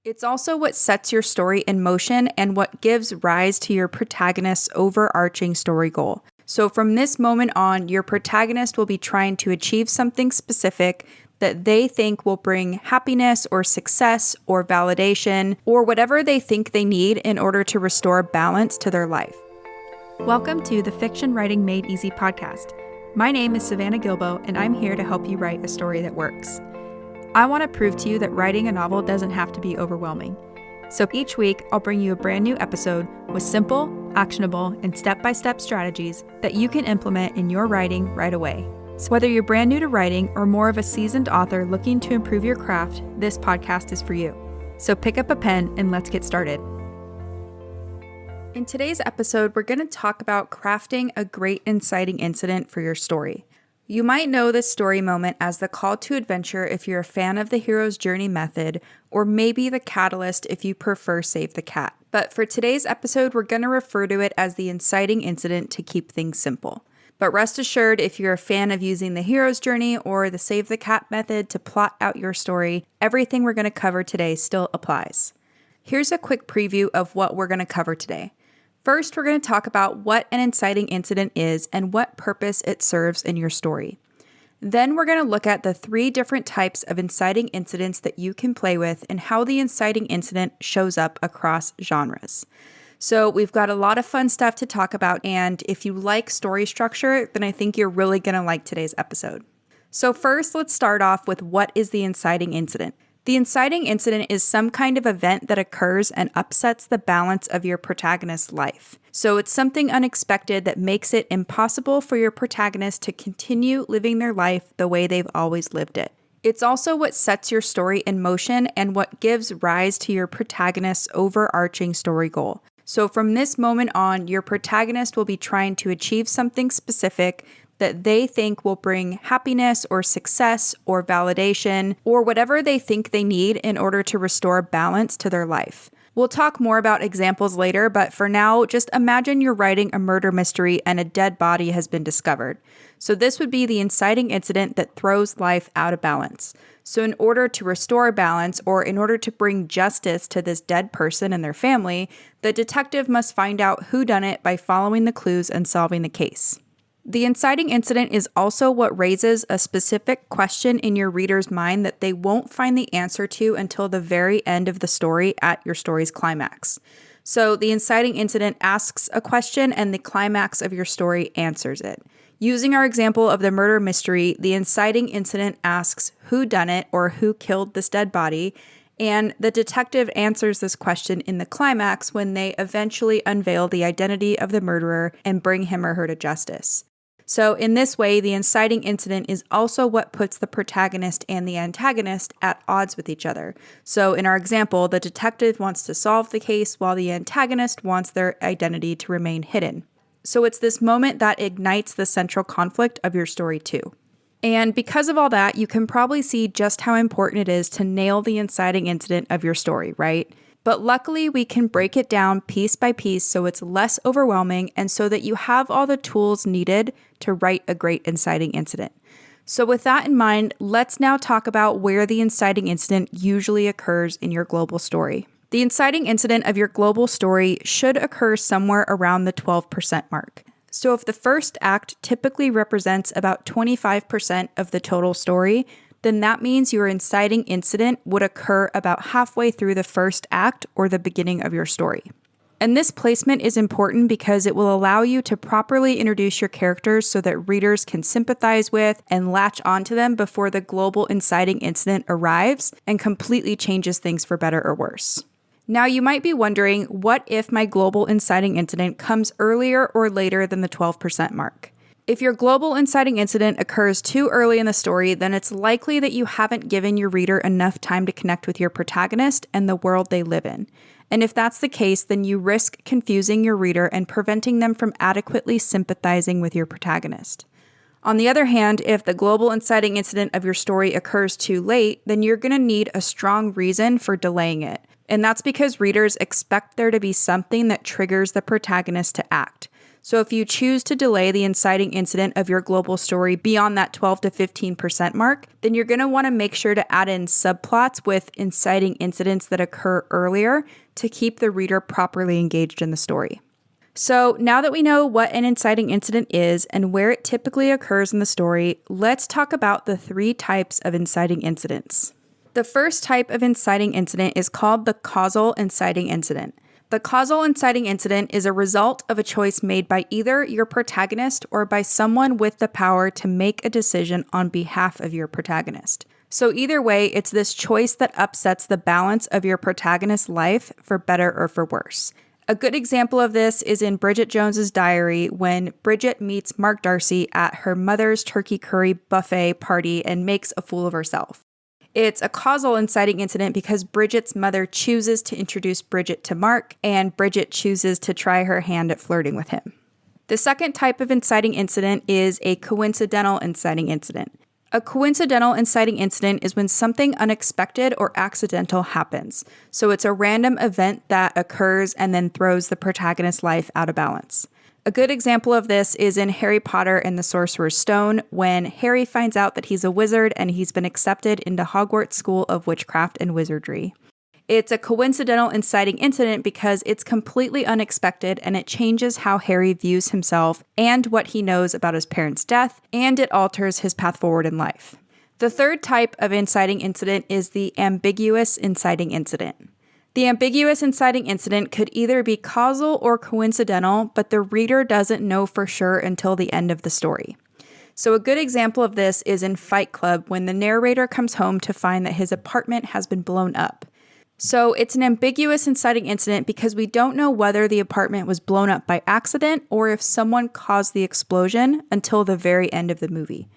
It's also what sets your story in motion and what gives rise to your protagonist's overarching story goal. So from this moment on, your protagonist will be trying to achieve something specific that they think will bring happiness or success or validation or whatever they think they need in order to restore balance to their life. Welcome to the Fiction Writing Made Easy podcast. My name is Savannah Gilbo, and I'm here to help you write a story that works. I want to prove to you that writing a novel doesn't have to be overwhelming. So each week, I'll bring you a brand new episode with simple, actionable, and step-by-step strategies that you can implement in your writing right away. So whether you're brand new to writing or more of a seasoned author looking to improve your craft, this podcast is for you. So pick up a pen and let's get started. In today's episode, we're going to talk about crafting a great inciting incident for your story. You might know this story moment as the call to adventure if you're a fan of the hero's journey method, or maybe the catalyst if you prefer Save the Cat. But for today's episode, we're going to refer to it as the inciting incident to keep things simple. But rest assured, if you're a fan of using the hero's journey or the Save the Cat method to plot out your story, everything we're going to cover today still applies. Here's a quick preview of what we're going to cover today. First, we're going to talk about what an inciting incident is and what purpose it serves in your story. Then we're going to look at the 3 different types of inciting incidents that you can play with and how the inciting incident shows up across genres. So we've got a lot of fun stuff to talk about, and if you like story structure, then I think you're really going to like today's episode. So first, let's start off with what is the inciting incident. The inciting incident is some kind of event that occurs and upsets the balance of your protagonist's life. So it's something unexpected that makes it impossible for your protagonist to continue living their life the way they've always lived it. It's also what sets your story in motion and what gives rise to your protagonist's overarching story goal. So from this moment on, your protagonist will be trying to achieve something specific that they think will bring happiness or success or validation or whatever they think they need in order to restore balance to their life. We'll talk more about examples later, but for now, just imagine you're writing a murder mystery and a dead body has been discovered. So this would be the inciting incident that throws life out of balance. So in order to restore balance or in order to bring justice to this dead person and their family, the detective must find out who done it by following the clues and solving the case. The inciting incident is also what raises a specific question in your reader's mind that they won't find the answer to until the very end of the story at your story's climax. So the inciting incident asks a question and the climax of your story answers it. Using our example of the murder mystery, the inciting incident asks who done it or who killed this dead body, and the detective answers this question in the climax when they eventually unveil the identity of the murderer and bring him or her to justice. So in this way, the inciting incident is also what puts the protagonist and the antagonist at odds with each other. So in our example, the detective wants to solve the case while the antagonist wants their identity to remain hidden. So it's this moment that ignites the central conflict of your story too. And because of all that, you can probably see just how important it is to nail the inciting incident of your story, right? But luckily, we can break it down piece by piece so it's less overwhelming and so that you have all the tools needed to write a great inciting incident. So with that in mind, let's now talk about where the inciting incident usually occurs in your global story. The inciting incident of your global story should occur somewhere around the 12% mark. So if the first act typically represents about 25% of the total story, then that means your inciting incident would occur about halfway through the first act or the beginning of your story. And this placement is important because it will allow you to properly introduce your characters so that readers can sympathize with and latch onto them before the global inciting incident arrives and completely changes things for better or worse. Now you might be wondering, what if my global inciting incident comes earlier or later than the 12% mark? If your global inciting incident occurs too early in the story, then it's likely that you haven't given your reader enough time to connect with your protagonist and the world they live in. And if that's the case, then you risk confusing your reader and preventing them from adequately sympathizing with your protagonist. On the other hand, if the global inciting incident of your story occurs too late, then you're going to need a strong reason for delaying it. And that's because readers expect there to be something that triggers the protagonist to act. So if you choose to delay the inciting incident of your global story beyond that 12 to 15% mark, then you're going to want to make sure to add in subplots with inciting incidents that occur earlier to keep the reader properly engaged in the story. So now that we know what an inciting incident is and where it typically occurs in the story, let's talk about the 3 types of inciting incidents. The first type of inciting incident is called the causal inciting incident. The causal inciting incident is a result of a choice made by either your protagonist or by someone with the power to make a decision on behalf of your protagonist. So either way, it's this choice that upsets the balance of your protagonist's life for better or for worse. A good example of this is in Bridget Jones's Diary when Bridget meets Mark Darcy at her mother's turkey curry buffet party and makes a fool of herself. It's a causal inciting incident because Bridget's mother chooses to introduce Bridget to Mark, and Bridget chooses to try her hand at flirting with him. The second type of inciting incident is a coincidental inciting incident. A coincidental inciting incident is when something unexpected or accidental happens. So it's a random event that occurs and then throws the protagonist's life out of balance. A good example of this is in Harry Potter and the Sorcerer's Stone when Harry finds out that he's a wizard and he's been accepted into Hogwarts School of Witchcraft and Wizardry. It's a coincidental inciting incident because it's completely unexpected and it changes how Harry views himself and what he knows about his parents' death, and it alters his path forward in life. The third type of inciting incident is the ambiguous inciting incident. The ambiguous inciting incident could either be causal or coincidental, but the reader doesn't know for sure until the end of the story. So a good example of this is in Fight Club when the narrator comes home to find that his apartment has been blown up. So it's an ambiguous inciting incident because we don't know whether the apartment was blown up by accident or if someone caused the explosion until the very end of the movie.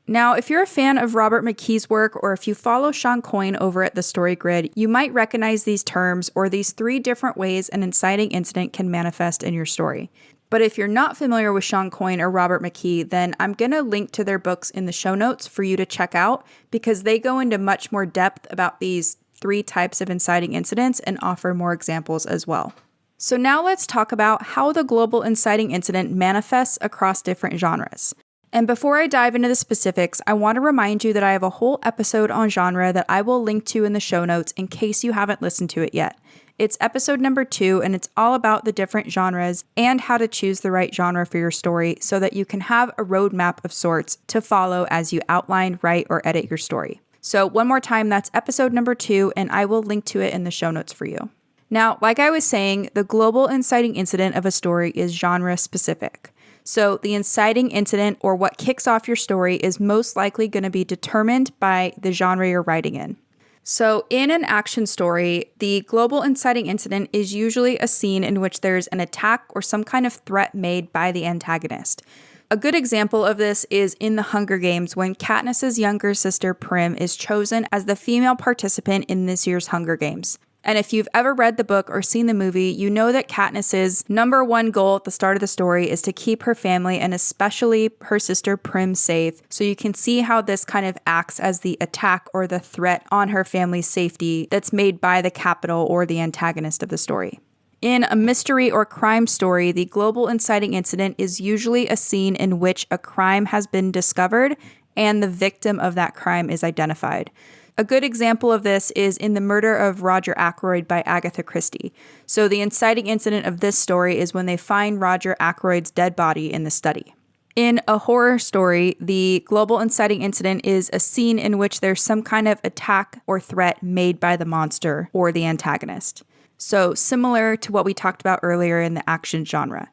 Now, if you're a fan of Robert McKee's work or if you follow Sean Coyne over at the Story Grid, you might recognize these terms or these 3 different ways an inciting incident can manifest in your story. But if you're not familiar with Sean Coyne or Robert McKee, then I'm going to link to their books in the show notes for you to check out because they go into much more depth about these 3 types of inciting incidents and offer more examples as well. So now let's talk about how the global inciting incident manifests across different genres. And before I dive into the specifics, I want to remind you that I have a whole episode on genre that I will link to in the show notes in case you haven't listened to it yet. It's episode number 2, and it's all about the different genres and how to choose the right genre for your story so that you can have a roadmap of sorts to follow as you outline, write, or edit your story. So one more time, that's episode number 2, and I will link to it in the show notes for you. Now, like I was saying, the global inciting incident of a story is genre specific. So the inciting incident or what kicks off your story is most likely going to be determined by the genre you're writing in. So in an action story, the global inciting incident is usually a scene in which there's an attack or some kind of threat made by the antagonist. A good example of this is in The Hunger Games when Katniss's younger sister Prim is chosen as the female participant in this year's Hunger Games. And if you've ever read the book or seen the movie, you know that Katniss's number 1 goal at the start of the story is to keep her family and especially her sister Prim safe. So you can see how this kind of acts as the attack or the threat on her family's safety that's made by the capital or the antagonist of the story. In a mystery or crime story, the global inciting incident is usually a scene in which a crime has been discovered and the victim of that crime is identified. A good example of this is in The Murder of Roger Ackroyd by Agatha Christie. So the inciting incident of this story is when they find Roger Ackroyd's dead body in the study. In a horror story, the global inciting incident is a scene in which there's some kind of attack or threat made by the monster or the antagonist. So similar to what we talked about earlier in the action genre.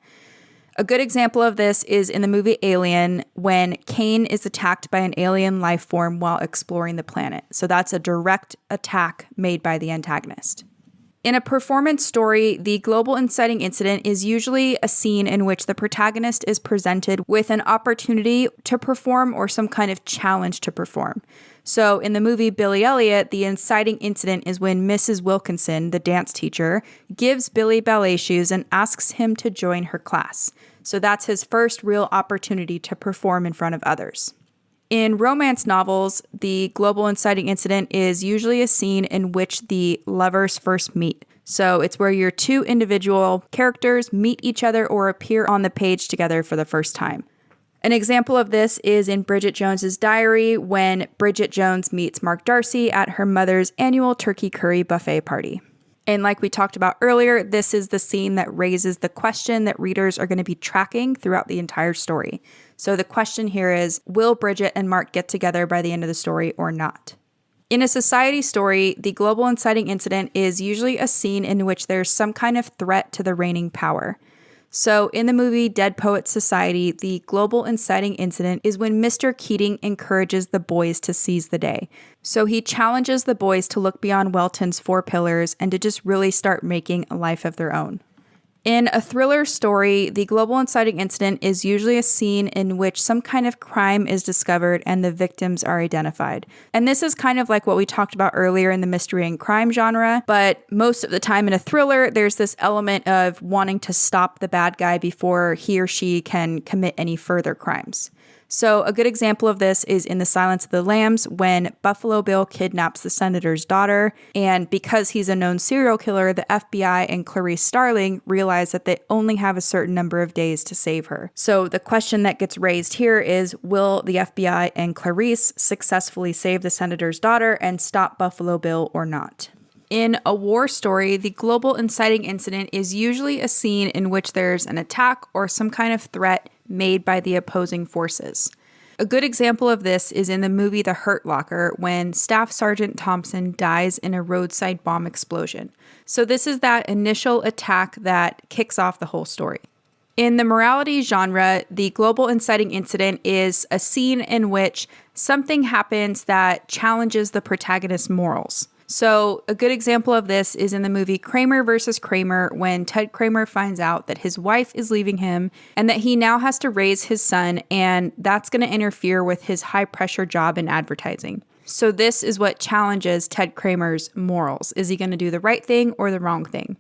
A good example of this is in the movie Alien when Kane is attacked by an alien life form while exploring the planet. So that's a direct attack made by the antagonist. In a performance story, the global inciting incident is usually a scene in which the protagonist is presented with an opportunity to perform or some kind of challenge to perform. So in the movie Billy Elliot, the inciting incident is when Mrs. Wilkinson, the dance teacher, gives Billy ballet shoes and asks him to join her class. So that's his first real opportunity to perform in front of others. In romance novels, the global inciting incident is usually a scene in which the lovers first meet. So it's where your two individual characters meet each other or appear on the page together for the first time. An example of this is in Bridget Jones's Diary when Bridget Jones meets Mark Darcy at her mother's annual turkey curry buffet party. And like we talked about earlier, this is the scene that raises the question that readers are going to be tracking throughout the entire story. So the question here is, will Bridget and Mark get together by the end of the story or not? In a society story, the global inciting incident is usually a scene in which there's some kind of threat to the reigning power. So in the movie Dead Poets Society, the global inciting incident is when Mr. Keating encourages the boys to seize the day. So he challenges the boys to look beyond Welton's 4 pillars and to just really start making a life of their own. In a thriller story, the global inciting incident is usually a scene in which some kind of crime is discovered and the victims are identified. And this is kind of like what we talked about earlier in the mystery and crime genre, but most of the time in a thriller, there's this element of wanting to stop the bad guy before he or she can commit any further crimes. So a good example of this is in The Silence of the Lambs when Buffalo Bill kidnaps the senator's daughter, and because he's a known serial killer, the FBI and Clarice Starling realize that they only have a certain number of days to save her. So the question that gets raised here is, will the FBI and Clarice successfully save the senator's daughter and stop Buffalo Bill or not? In a war story, the global inciting incident is usually a scene in which there's an attack or some kind of threat made by the opposing forces. A good example of this is in the movie The Hurt Locker when Staff Sergeant Thompson dies in a roadside bomb explosion. So this is that initial attack that kicks off the whole story. In the morality genre, the global inciting incident is a scene in which something happens that challenges the protagonist's morals. So a good example of this is in the movie Kramer versus Kramer when Ted Kramer finds out that his wife is leaving him and that he now has to raise his son, and that's going to interfere with his high-pressure job in advertising. So this is what challenges Ted Kramer's morals. Is he going to do the right thing or the wrong thing?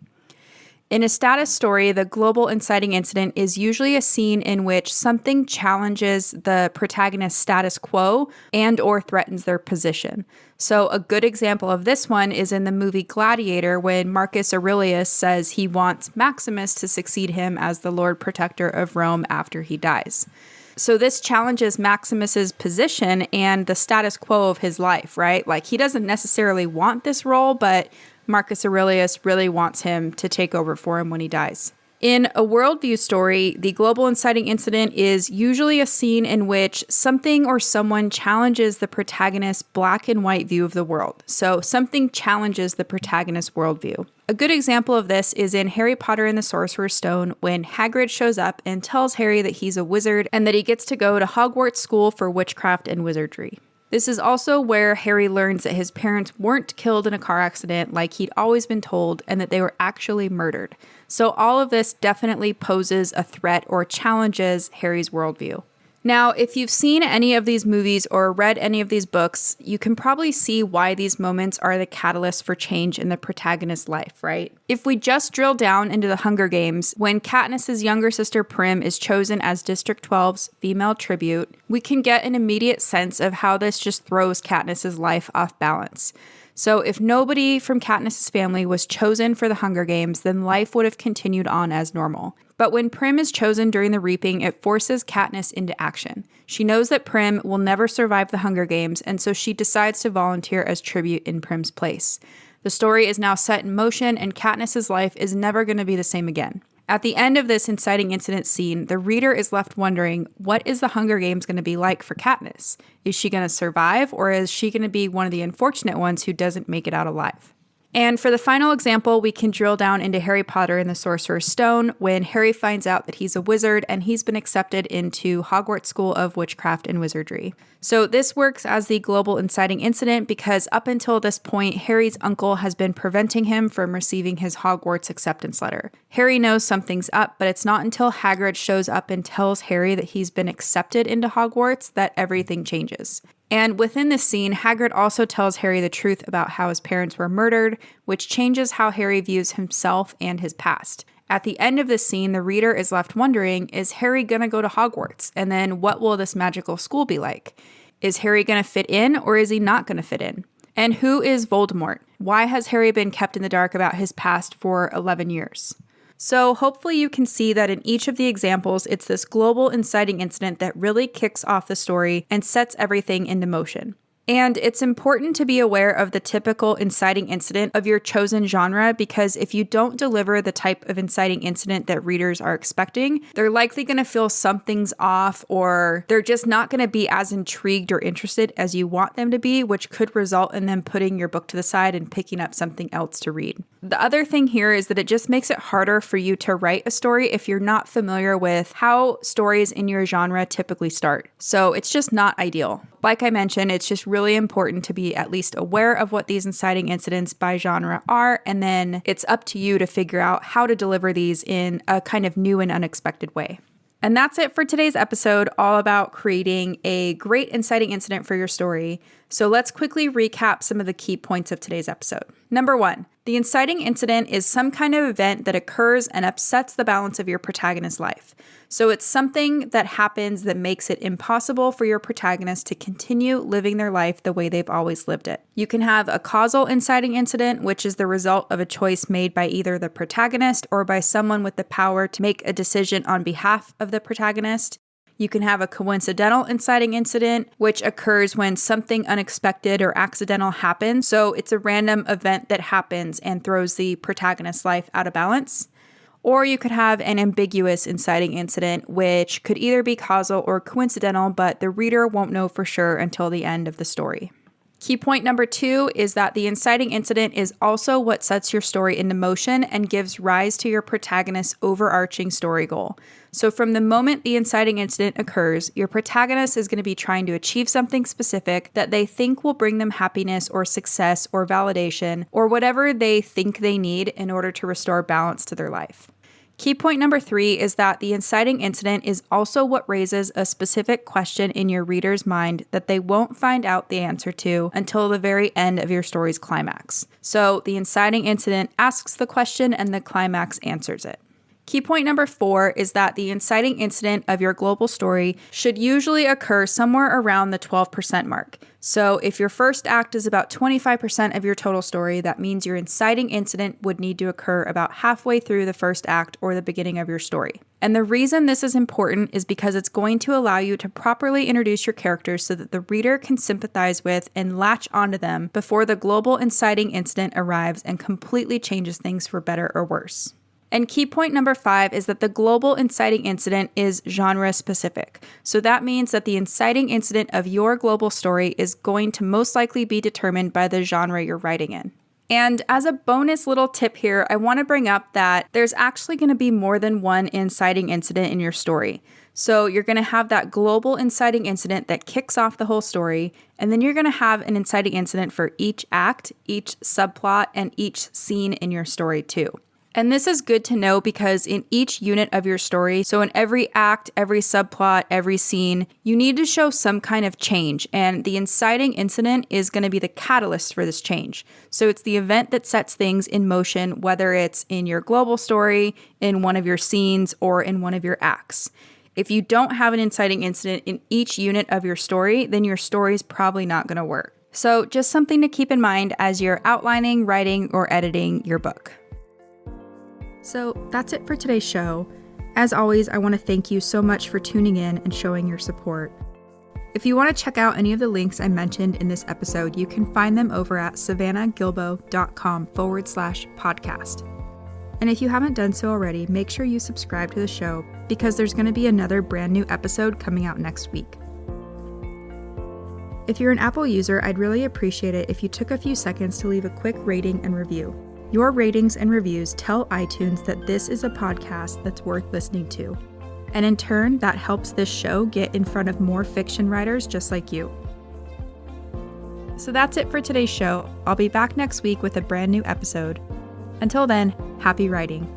In a status story, the global inciting incident is usually a scene in which something challenges the protagonist's status quo and or threatens their position. So a good example of this one is in the movie Gladiator when Marcus Aurelius says he wants Maximus to succeed him as the Lord Protector of Rome after he dies. So this challenges Maximus's position and the status quo of his life, right? Like he doesn't necessarily want this role, but Marcus Aurelius really wants him to take over for him when he dies. In a worldview story, the global inciting incident is usually a scene in which something or someone challenges the protagonist's black and white view of the world. So something challenges the protagonist's worldview. A good example of this is in Harry Potter and the Sorcerer's Stone when Hagrid shows up and tells Harry that he's a wizard and that he gets to go to Hogwarts School for Witchcraft and Wizardry. This is also where Harry learns that his parents weren't killed in a car accident like he'd always been told and that they were actually murdered. So all of this definitely poses a threat or challenges Harry's worldview. Now, if you've seen any of these movies or read any of these books, you can probably see why these moments are the catalyst for change in the protagonist's life, right? If we just drill down into the Hunger Games, when Katniss's younger sister Prim is chosen as District 12's female tribute, we can get an immediate sense of how this just throws Katniss's life off balance. So if nobody from Katniss's family was chosen for the Hunger Games, then life would have continued on as normal. But when Prim is chosen during the reaping, it forces Katniss into action. She knows that Prim will never survive the Hunger Games, and so she decides to volunteer as tribute in Prim's place. The story is now set in motion, and Katniss's life is never going to be the same again. At the end of this inciting incident scene, the reader is left wondering, what is the Hunger Games going to be like for Katniss? Is she going to survive, or is she going to be one of the unfortunate ones who doesn't make it out alive? And for the final example, we can drill down into Harry Potter and the Sorcerer's Stone when Harry finds out that he's a wizard and he's been accepted into Hogwarts School of Witchcraft and Wizardry. So this works as the global inciting incident because up until this point, Harry's uncle has been preventing him from receiving his Hogwarts acceptance letter. Harry knows something's up, but it's not until Hagrid shows up and tells Harry that he's been accepted into Hogwarts that everything changes. And within this scene, Hagrid also tells Harry the truth about how his parents were murdered, which changes how Harry views himself and his past. At the end of this scene, the reader is left wondering, is Harry gonna go to Hogwarts? And then what will this magical school be like? Is Harry going to fit in or is he not going to fit in? And who is Voldemort? Why has Harry been kept in the dark about his past for 11 years? So hopefully you can see that in each of the examples, it's this global inciting incident that really kicks off the story and sets everything into motion. And it's important to be aware of the typical inciting incident of your chosen genre, because if you don't deliver the type of inciting incident that readers are expecting, they're likely going to feel something's off, or they're just not going to be as intrigued or interested as you want them to be, which could result in them putting your book to the side and picking up something else to read. The other thing here is that it just makes it harder for you to write a story if you're not familiar with how stories in your genre typically start. So it's just not ideal. Like I mentioned, it's just really important to be at least aware of what these inciting incidents by genre are, and then it's up to you to figure out how to deliver these in a kind of new and unexpected way. And that's it for today's episode, all about creating a great inciting incident for your story. So let's quickly recap some of the key points of today's episode. Number 1, the inciting incident is some kind of event that occurs and upsets the balance of your protagonist's life. So it's something that happens that makes it impossible for your protagonist to continue living their life the way they've always lived it. You can have a causal inciting incident, which is the result of a choice made by either the protagonist or by someone with the power to make a decision on behalf of the protagonist. You can have a coincidental inciting incident, which occurs when something unexpected or accidental happens. So it's a random event that happens and throws the protagonist's life out of balance. Or you could have an ambiguous inciting incident, which could either be causal or coincidental, but the reader won't know for sure until the end of the story. Key point number 2 is that the inciting incident is also what sets your story into motion and gives rise to your protagonist's overarching story goal. So from the moment the inciting incident occurs, your protagonist is going to be trying to achieve something specific that they think will bring them happiness or success or validation or whatever they think they need in order to restore balance to their life. Key point number 3 is that the inciting incident is also what raises a specific question in your reader's mind that they won't find out the answer to until the very end of your story's climax. So the inciting incident asks the question and the climax answers it. Key point number 4 is that the inciting incident of your global story should usually occur somewhere around the 12% mark. So if your first act is about 25% of your total story, that means your inciting incident would need to occur about halfway through the first act or the beginning of your story. And the reason this is important is because it's going to allow you to properly introduce your characters so that the reader can sympathize with and latch onto them before the global inciting incident arrives and completely changes things for better or worse. And key point number 5 is that the global inciting incident is genre specific. So that means that the inciting incident of your global story is going to most likely be determined by the genre you're writing in. And as a bonus little tip here, I want to bring up that there's actually going to be more than one inciting incident in your story. So you're going to have that global inciting incident that kicks off the whole story, and then you're going to have an inciting incident for each act, each subplot, and each scene in your story too. And this is good to know because in each unit of your story, so in every act, every subplot, every scene, you need to show some kind of change. And the inciting incident is going to be the catalyst for this change. So it's the event that sets things in motion, whether it's in your global story, in one of your scenes, or in one of your acts. If you don't have an inciting incident in each unit of your story, then your story is probably not going to work. So just something to keep in mind as you're outlining, writing, or editing your book. So that's it for today's show. As always, I want to thank you so much for tuning in and showing your support. If you want to check out any of the links I mentioned in this episode, you can find them over at savannahgilbo.com/podcast. And if you haven't done so already, make sure you subscribe to the show because there's going to be another brand new episode coming out next week. If you're an Apple user, I'd really appreciate it if you took a few seconds to leave a quick rating and review. Your ratings and reviews tell iTunes that this is a podcast that's worth listening to. And in turn, that helps this show get in front of more fiction writers just like you. So that's it for today's show. I'll be back next week with a brand new episode. Until then, happy writing.